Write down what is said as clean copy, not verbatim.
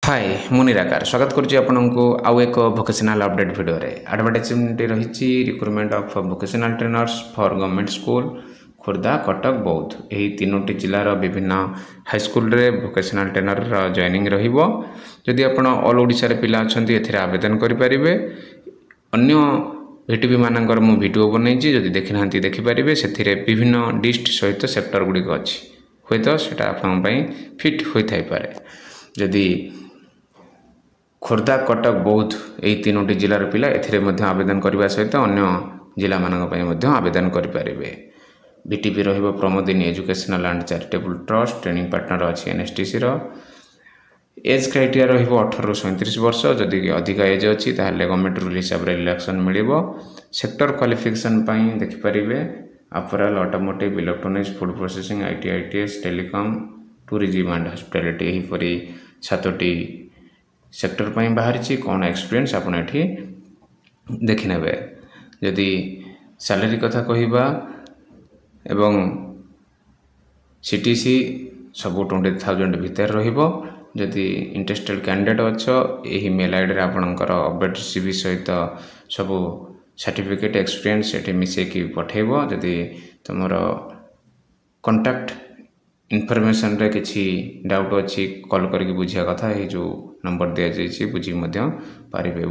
हाय मु निराकार स्वागत करुच्ची आपको आउ एक भोकेशनल अपडेट वीडियो रे एडवर्टाइजमेंट रही recruitment of vocational trainers for government school Khordha Cuttack बौद्ध यही तीनोटी जिलार विभिन्न हाईस्कल रे भोकेशनल ट्रेनर जॉइनिंग रहिबो। जदि आपण ऑल ओडिशा रे पिला अछंती एथिरे आवेदन करि परिबे। अन्य वीटीवी मानकर मु वीडियो बनैछि जदि देखि नांती देखि परिबे। सेथिरे विभिन्न डिस्ट सहित सेक्टर गुडी अछि होय तो सेटा आपन पई फिट होय थाइ पारे। जदि खोर्धा कटक बौद्ध यही तीनोटी जिलार पिला एथिरे मध्य आवेदन करने सहित अन्य जिला मानक आवेदन करें। बीटीपी रहिबो Pramodini educational and charitable trust training partner अच्छी एनएसटीसी एज क्राइटेरिया रहिबो 18 ରୁ 37 वर्ष। जदि अधिक एज अच्छी ताहले गवर्नमेंट रूल हिसाब रे रिलैक्सेशन मिलिबो। सेक्टर क्वालिफिकेशन पई देखि परिबे apparel automotive electronics food processing IT ITS telecom tourism and hospitality यही परी सातोटी सेक्टर पर बाहरी कौन एक्सपीरियंस आपड़ ये देखने। जदि सैलरी कथा कहवा एवं सीटीसी सब 20,000 भितर रहिबो। जदि इंटरेस्टेड कैंडिडेट अच्छो यही मेल आईडी रे आपणकर अपडेट सीवी सहित सब सर्टिफिकेट एक्सपीरियंस ये मिसेकी पठेबो। जदि तुमर कांटेक्ट इनफॉरमेशन रे किछि डाउट अच्छी कॉल करके बुझिया कथा ये जो नंबर दिया जाइए बुझी पारिबे।